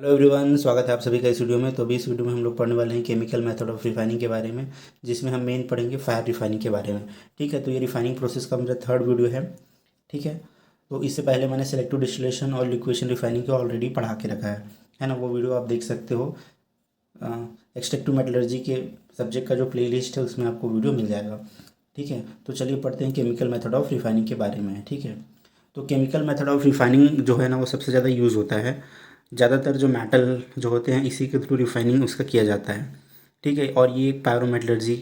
Hello everyone, स्वागत है आप सभी का इस वीडियो में। तो अभी इस वीडियो में हम लोग पढ़ने वाले हैं केमिकल मेथड ऑफ रिफाइनिंग के बारे में, जिसमें हम मेन पढ़ेंगे फायर रिफाइनिंग के बारे में। ठीक है, तो ये रिफाइनिंग प्रोसेस का मेरा थर्ड वीडियो है। ठीक है, तो इससे पहले मैंने सेलेक्टिव डिस्टिलेशन और लिक्वेशन रिफाइनिंग को ऑलरेडी पढ़ा के रखा है ना। वो वीडियो आप देख सकते हो। एक्सट्रैक्टिव मेटलर्जी के सब्जेक्ट का जो प्ले लिस्ट है उसमें आपको वीडियो मिल जाएगा। ठीक है, तो चलिए पढ़ते हैं केमिकल मेथड ऑफ रिफाइनिंग के बारे में। ठीक है, तो केमिकल मेथड ऑफ रिफाइनिंग जो है ना वो सबसे ज़्यादा यूज़ होता है। ज़्यादातर जो मेटल जो होते हैं इसी के थ्रू रिफाइनिंग उसका किया जाता है। ठीक है, और ये एक पायरोमेटलर्जी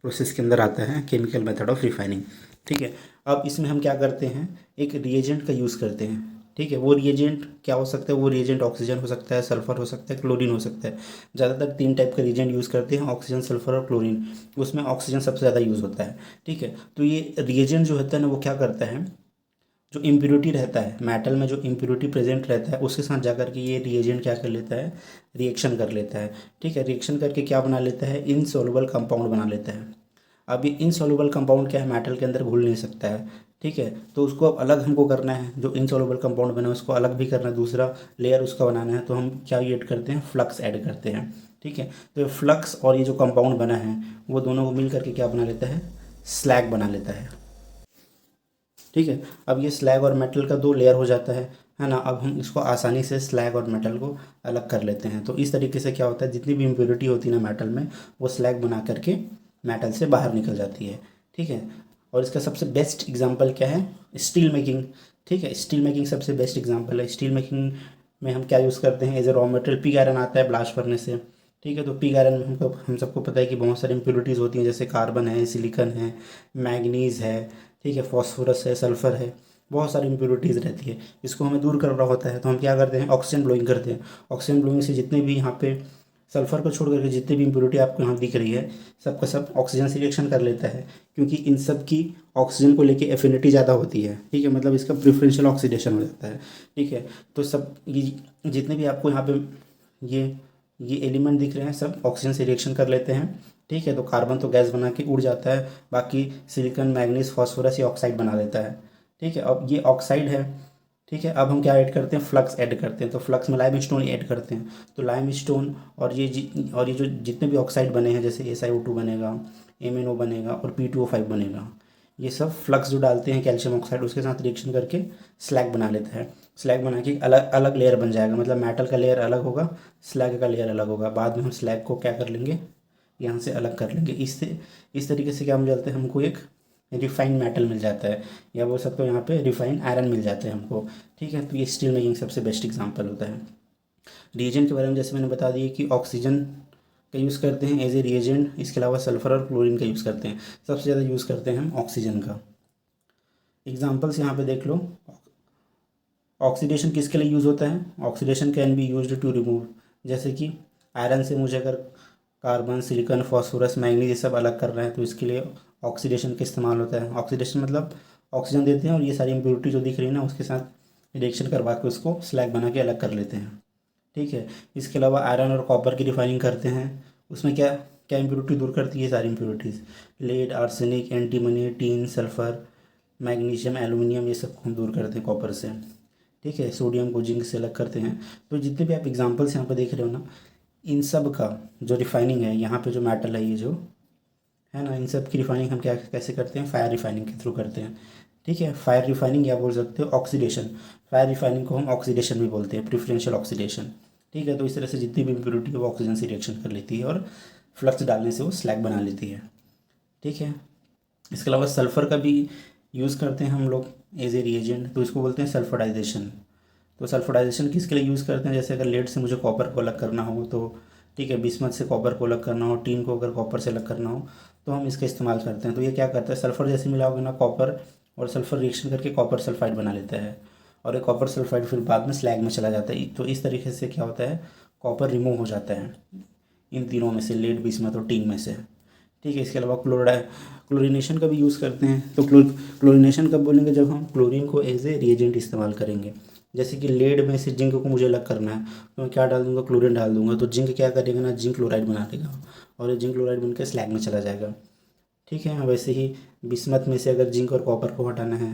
प्रोसेस के अंदर आता है केमिकल मेथड ऑफ रिफाइनिंग। ठीक है, अब इसमें हम क्या करते हैं, एक रिएजेंट का यूज़ करते हैं। ठीक है, वो रिएजेंट क्या हो सकता है, वो रिएजेंट ऑक्सीजन हो सकता है, सल्फर हो सकता है, क्लोरीन हो सकता है। ज़्यादातर तीन टाइप का रिएजेंट यूज़ करते हैं, ऑक्सीजन, सल्फर और क्लोरीन। उसमें ऑक्सीजन सबसे ज़्यादा यूज़ होता है। ठीक है, तो ये रिएजेंट जो होता है ना वो क्या करता है, जो इम्प्योरिटी रहता है मेटल में, जो इम्प्योरिटी प्रेजेंट रहता है उसके साथ जाकर के ये रिएजेंट क्या कर लेता है, रिएक्शन कर लेता है। ठीक है, रिएक्शन करके क्या बना लेता है, इनसॉल्युबल कंपाउंड बना लेता है। अब ये इनसॉल्युबल कंपाउंड क्या है, मेटल के अंदर घुल नहीं सकता है। ठीक है, तो उसको अब अलग हमको करना है, जो इनसॉल्युबल कंपाउंड बना है उसको अलग भी करना है, दूसरा लेयर उसका बनाना है। तो हम क्या ऐड करते हैं, फ्लक्स ऐड करते हैं। ठीक है, तो ये फ्लक्स और ये जो कंपाउंड बना है वो दोनों को मिल करके क्या बना लेता है, स्लैग बना लेता है। ठीक है, अब ये स्लैग और मेटल का दो लेयर हो जाता है ना। अब हम इसको आसानी से स्लैग और मेटल को अलग कर लेते हैं। तो इस तरीके से क्या होता है, जितनी भी इम्प्योरिटी होती है ना मेटल में, वो स्लैग बना करके मेटल से बाहर निकल जाती है। ठीक है, और इसका सबसे बेस्ट एग्जांपल क्या है, स्टील मेकिंग। ठीक है, स्टील मेकिंग सबसे बेस्ट एग्जांपल है। स्टील मेकिंग में हम क्या यूज़ करते हैं, as a raw material pig iron आता है ब्लास्ट करने से। ठीक है, तो पिग आयरन में हम सबको पता है कि बहुत सारी इम्प्योरिटीज़ होती हैं, जैसे कार्बन है, सिलिकन है, मैग्नीज है। ठीक है, फॉस्फोरस है, सल्फ़र है, बहुत सारी इम्प्योरिटीज़ रहती है। इसको हमें दूर करना होता है तो हम क्या करते हैं, ऑक्सीजन ब्लोइंग करते हैं। ऑक्सीजन ब्लोइंग से जितने भी यहाँ पे सल्फ़र को छोड़ करके जितनी भी इम्प्योरिटी आपको यहाँ दिख रही है, सबका सब ऑक्सीजन से रिएक्शन कर लेता है, क्योंकि इन सब की ऑक्सीजन को लेके एफिनिटी ज़्यादा होती है। ठीक है, मतलब इसका प्रिफरेंशियल ऑक्सीडेशन हो जाता है। ठीक है, तो सब ये जितने भी आपको यहाँ पे ये ये एलिमेंट दिख रहे हैं सब ऑक्सीजन से रिएक्शन कर लेते हैं। ठीक है, तो कार्बन तो गैस बना के उड़ जाता है, बाकी सिलिकॉन, मैग्नीज, फास्फोरस ये ऑक्साइड बना देता है। ठीक है, अब ये ऑक्साइड है। ठीक है, अब हम क्या ऐड करते हैं, फ्लक्स ऐड करते हैं। तो फ्लक्स में लाइम स्टोन ऐड करते हैं। तो लाइम स्टोन और ये जो जितने भी ऑक्साइड बने हैं, जैसे SiO2 बनेगा, MnO बनेगा और P2O5 बनेगा, ये सब फ्लक्स जो डालते हैं कैल्शियम ऑक्साइड उसके साथ रिएक्शन करके स्लैग बना लेता है। स्लैग बना के अलग अलग लेयर बन जाएगा, मतलब मेटल का लेयर अलग होगा, स्लैग का लेयर अलग होगा। बाद में हम स्लैग को क्या कर लेंगे, यहाँ से अलग कर लेंगे। इससे इस तरीके से क्या मिल जाता है, हमको एक रिफाइंड मेटल मिल जाता है, या बोल सकते हो यहाँ पे रिफाइंड आयरन मिल जाता है हमको। ठीक है, तो ये स्टील मेकिंग सबसे बेस्ट एग्जांपल होता है। रिएजेंट के बारे में जैसे मैंने बता दिया कि ऑक्सीजन का यूज़ करते हैं एज ए रिएजेंट, इसके अलावा सल्फर और क्लोरीन का यूज़ करते हैं। सबसे ज़्यादा यूज़ करते हैं हम ऑक्सीजन का। एग्जाम्पल्स यहाँ पे देख लो। ऑक्सीडेशन किसके लिए यूज़ होता है, oxidation can be used to remove, जैसे कि आयरन से मुझे अगर कार्बन, सिलिकॉन, फास्फोरस, मैग्नीज ये सब अलग करना है तो इसके लिए ऑक्सीडेशन का इस्तेमाल होता है। ऑक्सीडेशन मतलब ऑक्सीजन देते हैं और ये सारी इम्प्योरिटी जो दिख रही है ना उसके साथ रिएक्शन करवा के उसको स्लैग बना के अलग कर लेते हैं। ठीक है, इसके अलावा आयरन और कॉपर की रिफाइनिंग करते हैं। उसमें क्या क्या इम्प्योरिटी दूर करती है, सारी impurities, lead, arsenic, antimony, tin, sulphur, magnesium, aluminium, ये सब को हम दूर करते हैं कॉपर से। ठीक है, सोडियम को जिंक से अलग करते हैं। तो जितने भी आप एग्जांपल्स यहाँ पर देख रहे हो ना, इन सब का जो रिफाइनिंग है, यहाँ पे जो मेटल है ये जो है ना, इन सब की रिफाइनिंग हम क्या कैसे करते हैं, फायर रिफाइनिंग के थ्रू करते हैं। ठीक है, फायर रिफाइनिंग या बोल सकते हो ऑक्सीडेशन। फायर रिफाइनिंग को हम ऑक्सीडेशन भी बोलते हैं, प्रिफरेंशियल ऑक्सीडेशन। ठीक है, तो इस तरह से जितनी भी इम्प्योरिटी है वो ऑक्सीजन से रिएक्शन कर लेती है और फ्लक्स डालने से वो स्लैग बना लेती है। ठीक है, इसके अलावा सल्फ़र का भी यूज़ करते हैं हम लोग एज ए रिएजेंट, तो इसको बोलते हैं सल्फराइजेशन। तो सल्फराइजेशन किसके लिए यूज़ करते हैं, जैसे अगर लेड से मुझे कॉपर को अलग करना हो तो, ठीक है, बिस्मथ से कॉपर को अलग करना हो, टीन को अगर कॉपर से अलग करना हो तो हम इसका इस्तेमाल करते हैं। तो ये क्या करता है, सल्फ़र जैसे मिलाओगे ना कॉपर और सल्फ़र रिएक्शन करके कॉपर सल्फाइड बना लेता है, और ये कॉपर सल्फाइड फिर बाद में स्लैग में चला जाता है। तो इस तरीके से क्या होता है, कॉपर रिमूव हो जाता है इन तीनों में से, लेड, बिस्मथ और टीन में से। ठीक है, इसके अलावा क्लोरीनेशन का भी यूज़ करते हैं। तो क्लोरीनेशन कब बोलेंगे, जब हम क्लोरीन को एज ए रिएजेंट इस्तेमाल करेंगे। जैसे कि लेड में से जिंक को मुझे अलग करना है तो मैं क्या डाल दूंगा, क्लोरीन डाल दूंगा, तो जिंक क्या करेगा ना, जिंक क्लोराइड बना देगा और ये जिंक क्लोराइड बनकर स्लैग में चला जाएगा। ठीक है, वैसे ही बिस्मथ में से अगर जिंक और कॉपर को हटाना है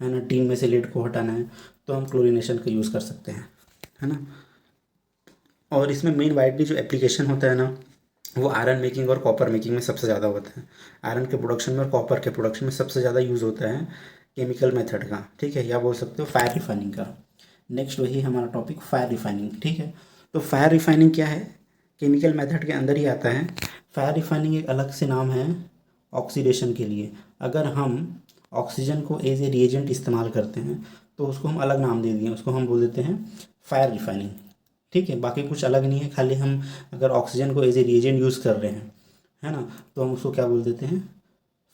ना, टीन में से लेड को हटाना है तो हम क्लोरीनेशन का यूज़ कर सकते हैं, है ना। और इसमें मेन वाइडली जो एप्लीकेशन होता है ना, वो आयरन मेकिंग और कॉपर मेकिंग में सबसे ज़्यादा होता है। आयरन के प्रोडक्शन में और कॉपर के प्रोडक्शन में सबसे ज़्यादा यूज़ होता है केमिकल मेथड का, ठीक है, या बोल सकते हो फायर रिफाइनिंग का। नेक्स्ट वही हमारा टॉपिक फायर रिफाइनिंग, ठीक है। तो फायर रिफाइनिंग क्या है, केमिकल मेथड के अंदर ही आता है। फायर रिफाइनिंग एक अलग से नाम है ऑक्सीडेशन के लिए। अगर हम ऑक्सीजन को एज ए रिएजेंट इस्तेमाल करते हैं तो उसको हम अलग नाम दे दिए, उसको हम बोल देते हैं फायर रिफाइनिंग, ठीक है। बाकी कुछ अलग नहीं है, खाली हम अगर ऑक्सीजन को एज ए रिएजेंट यूज़ कर रहे हैं, है ना, तो हम उसको क्या बोल देते हैं,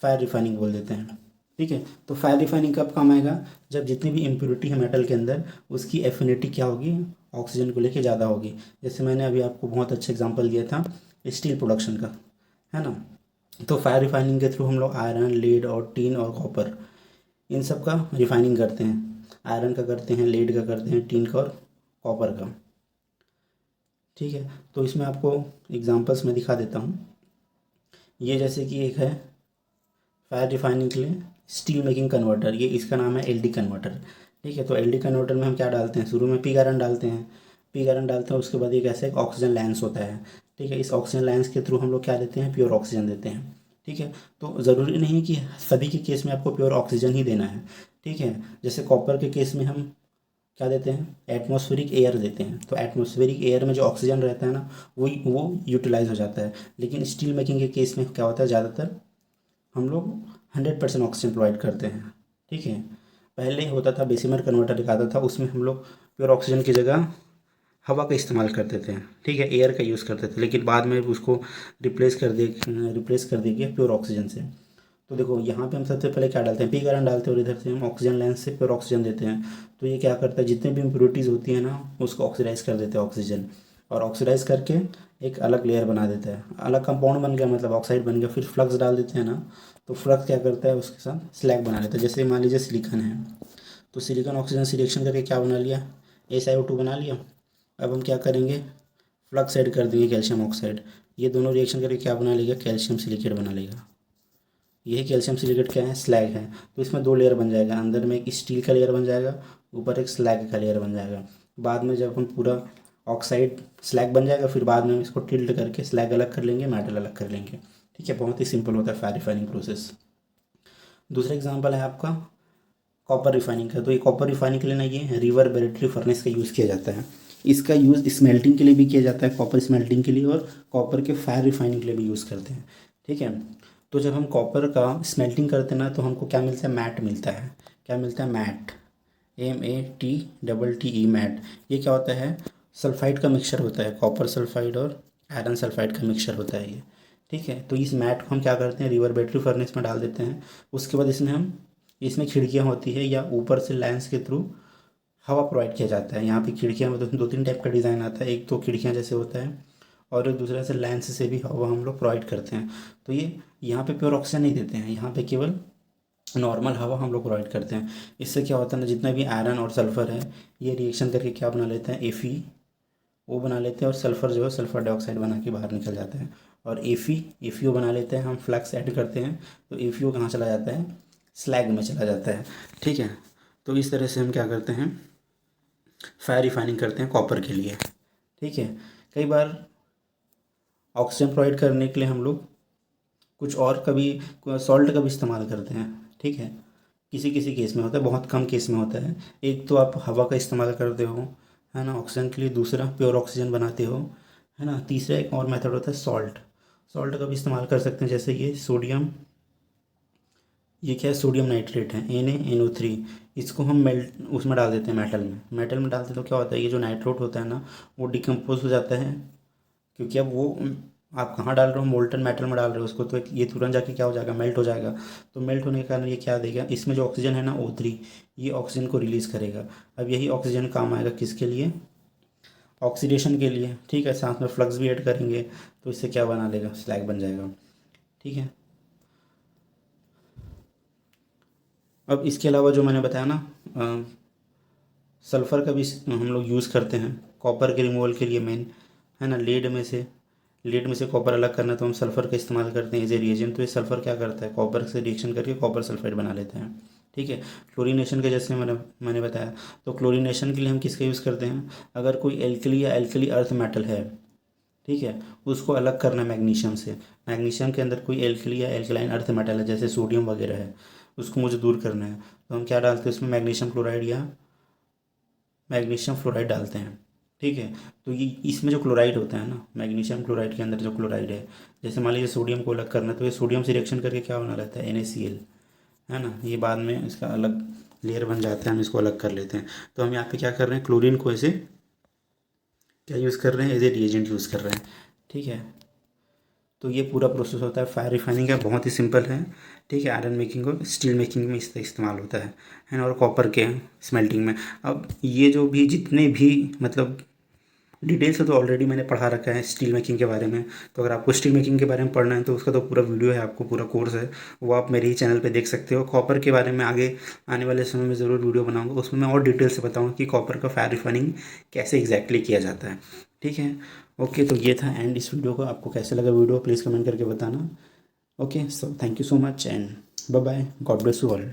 फायर रिफाइनिंग बोल देते हैं, ठीक है। तो फायर रिफाइनिंग कब काम आएगा, जब जितनी भी इम्प्योरिटी है मेटल के अंदर उसकी एफिनिटी क्या होगी, ऑक्सीजन को लेके ज़्यादा होगी। जैसे मैंने अभी आपको बहुत अच्छा एग्जांपल दिया था स्टील प्रोडक्शन का, है ना। तो फायर रिफाइनिंग के थ्रू हम लोग आयरन, लीड और टीन और कॉपर इन सब का रिफाइनिंग करते हैं। आयरन का करते हैं, लीड का करते हैं, टीन का और कॉपर का, ठीक है। तो इसमें आपको एग्जांपल्स में दिखा देता हूँ। ये जैसे कि एक है फायर रिफाइनिंग के लिए स्टील मेकिंग कन्वर्टर, ये इसका नाम है एलडी कन्वर्टर, ठीक है। तो एलडी कन्वर्टर में हम क्या डालते हैं, शुरू में पिग आयरन डालते हैं, पिग आयरन डालते हैं, उसके बाद एक ऐसे एक ऑक्सीजन लेंस होता है, ठीक है। इस ऑक्सीजन लेंस के थ्रू हम लोग क्या देते हैं, प्योर ऑक्सीजन देते हैं, ठीक है। तो ज़रूरी नहीं है कि सभी के केस में आपको प्योर ऑक्सीजन ही देना है, ठीक है। जैसे कॉपर के केस में हम क्या देते हैं, एटमॉस्फेरिक एयर देते हैं। तो एटमॉस्फेरिक एयर में जो ऑक्सीजन रहता है ना, वही वो यूटिलाइज हो जाता है। लेकिन स्टील मेकिंग के केस में क्या होता है, ज़्यादातर हम लोग 100% ऑक्सीजन प्रोवाइड करते हैं, ठीक है। पहले होता था बेसिमर कन्वर्टर एक आता था, उसमें हम लोग प्योर ऑक्सीजन की जगह हवा का इस्तेमाल करते थे, ठीक है, एयर का यूज़ करते थे। लेकिन बाद में उसको रिप्लेस कर दिए प्योर ऑक्सीजन से। तो देखो यहाँ पे हम सबसे पहले क्या डालते हैं, पी कारण डालते हैं, और इधर से हम ऑक्सीजन लेंस से प्योर ऑक्सीजन देते हैं। तो ये क्या करता है, जितने भी इम्प्योरिटीज़ होती है ना, उसको ऑक्सीडाइज कर देते हैं ऑक्सीजन, और ऑक्सीडाइज करके एक अलग लेयर बना देता है, अलग कंपाउंड बन गया, मतलब ऑक्साइड बन गया। फिर फ्लक्स डाल देते हैं ना, तो फ्लक्स क्या करता है, उसके साथ स्लैग बना लेता है। जैसे मान लीजिए सिलिकॉन है, तो सिलिकॉन ऑक्सीजन से रिएक्शन करके क्या बना लिया, SiO2 बना लिया। अब हम क्या करेंगे, फ्लक्स ऐड कर देंगे कैल्शियम ऑक्साइड, ये दोनों रिएक्शन करके क्या बना लेगा, कैल्शियम सिलिकेट बना लेगा। यही कैल्शियम सिलिकेट क्या है, स्लैग है। तो इसमें दो लेयर बन जाएगा, अंदर में एक स्टील का लेयर बन जाएगा, ऊपर एक स्लैग का लेयर बन जाएगा। बाद में जब हम पूरा ऑक्साइड स्लैग बन जाएगा, फिर बाद में हम इसको टिल्ट करके स्लैग अलग कर लेंगे, मेटल अलग कर लेंगे, ठीक है। बहुत ही सिंपल होता है फायर रिफाइनिंग प्रोसेस। दूसरा एग्जांपल है आपका कॉपर रिफाइनिंग का। तो ये कॉपर रिफाइनिंग के लिए ना, ये रिवर्बरेटरी फर्नेस का यूज़ किया जाता है। इसका यूज़ स्मेल्टिंग के लिए भी किया जाता है, कॉपर स्मेल्टिंग के लिए, और कॉपर के फायर रिफाइनिंग के लिए भी यूज़ करते हैं, ठीक है। तो जब हम कॉपर का स्मेल्टिंग करते हैं ना, तो हमको क्या मिलता है, मैट मिलता है। क्या मिलता है, मैट, MATTE मैट। ये क्या होता है, सल्फाइड का मिक्सचर होता है, कॉपर सल्फाइड और आयरन सल्फाइड का मिक्सचर होता है ये, ठीक है। तो इस मैट को हम क्या करते हैं, रिवर्बरेटरी फर्नेस में डाल देते हैं। उसके बाद इसमें खिड़कियाँ होती है, या ऊपर से लेंस के थ्रू हवा प्रोवाइड किया जाता है। यहाँ पे खिड़कियाँ मतलब दो तीन टाइप का डिज़ाइन आता है, एक तो खिड़कियाँ जैसे होता है, और एक दूसरे से लेंस से भी हवा हम लोग प्रोवाइड करते हैं। तो ये यहाँ पे प्योर ऑक्सीजन नहीं देते हैं, यहाँ पे केवल नॉर्मल हवा हम लोग प्रोवाइड करते हैं। इससे क्या होता है ना, जितना भी आयरन और सल्फ़र है, ये रिएक्शन करके क्या बना लेते हैं, FeO बना लेते हैं, और सल्फ़र जो है सल्फ़र डाइऑक्साइड बना के बाहर निकल जाता है। और FeO बना लेते हैं, हम फ्लक्स ऐड करते हैं, तो FeO कहाँ चला जाता है, स्लैग में चला जाता है, ठीक है। तो इस तरह से हम क्या करते हैं, फायर रिफाइनिंग करते हैं कॉपर के लिए, ठीक है। कई बार ऑक्सीजन प्रोवाइड करने के लिए हम लोग कुछ और कभी सॉल्ट का भी इस्तेमाल करते हैं, ठीक है। किसी किसी केस में होता है, बहुत कम केस में होता है। एक तो आप हवा का इस्तेमाल करते हो, है ना, ऑक्सीजन के लिए, दूसरा प्योर ऑक्सीजन बनाते हो, है ना, तीसरा एक और मेथड होता है सॉल्ट। सॉल्ट का भी इस्तेमाल कर सकते हैं, जैसे ये सोडियम, ये क्या है, सोडियम नाइट्रेट है, NaNO3। इसको हम मेल्ट उसमें डाल देते हैं, मेटल में डालते हैं, तो क्या होता है, ये जो नाइट्रेट होता है ना, वो डिकम्पोज हो जाता है। क्योंकि अब वो आप कहाँ डाल रहे हो, मोल्टन मेटल में डाल रहे हो उसको, तो ये तुरंत जाके क्या हो जाएगा, मेल्ट हो जाएगा। तो मेल्ट होने के कारण ये क्या देगा, इसमें जो ऑक्सीजन है ना, O3, ये ऑक्सीजन को रिलीज़ करेगा। अब यही ऑक्सीजन काम आएगा किसके लिए, ऑक्सीडेशन के लिए, ठीक है। साथ में फ्लक्स भी ऐड करेंगे, तो इससे क्या बना लेगा, स्लैग बन जाएगा, ठीक है। अब इसके अलावा जो मैंने बताया ना, सल्फ़र का भी हम लोग यूज़ करते हैं कॉपर के रिमूवल के लिए मेन, है ना। लीड में से कॉपर अलग करना है, तो हम सल्फ़र का इस्तेमाल करते हैं एज ए रिएजेंट। तो ये सल्फ़र क्या करता है, कॉपर से रिएक्शन करके कॉपर सल्फाइड बना लेते हैं, ठीक है। क्लोरीनेशन के जैसे मैंने बताया, तो क्लोरीनेशन के लिए हम किसका यूज़ करते हैं, अगर कोई एल्कली या एल्कली अर्थ मेटल है, ठीक है, उसको अलग करना है मैग्नीशियम से। मैग्नीशियम के अंदर कोई एल्कली या एल्कलाइन अर्थ मेटल है जैसे सोडियम वगैरह है, उसको मुझे दूर करना है, तो हम क्या डालते हैं उसमें, मैग्नीशियम क्लोराइड या मैग्नीशियम फ्लोराइड डालते हैं। ठीक है। तो ये इसमें जो क्लोराइड होता है ना, मैग्नीशियम क्लोराइड के अंदर जो क्लोराइड है, जैसे मान लीजिए सोडियम को अलग करना है, तो ये सोडियम से रिएक्शन करके क्या बना रहता है, NaCl, है ना। ये बाद में इसका अलग लेयर बन जाता है, हम इसको अलग कर लेते हैं। तो हम यहाँ पे क्या कर रहे हैं, क्लोरीन को ऐसे क्या यूज़ कर रहे हैं, एज ए रिएजेंट यूज़ कर रहे हैं। ठीक है। तो ये पूरा प्रोसेस होता है फायर रिफाइनिंग का, बहुत ही सिंपल है। ठीक है। आयरन मेकिंग और स्टील मेकिंग में इसका इस्तेमाल होता है ना, और कॉपर के स्मेल्टिंग में। अब ये जो भी जितने भी मतलब डिटेल से तो ऑलरेडी मैंने पढ़ा रखा है स्टील मेकिंग के बारे में। तो अगर आपको स्टील मेकिंग के बारे में पढ़ना है तो उसका तो पूरा वीडियो है, आपको पूरा कोर्स है, वो आप मेरे ही चैनल पे देख सकते हो। कॉपर के बारे में आगे आने वाले समय में ज़रूर वीडियो बनाऊंगा, उसमें मैं और डिटेल से बताऊँगा कि कॉपर का फायर रिफाइनिंग कैसे एग्जैक्टली किया जाता है। ठीक है। ओके, तो ये था एंड इस वीडियो को। आपको कैसे लगा वीडियो प्लीज़ कमेंट करके बताना। Okay, so thank you so much and bye bye, God bless you all.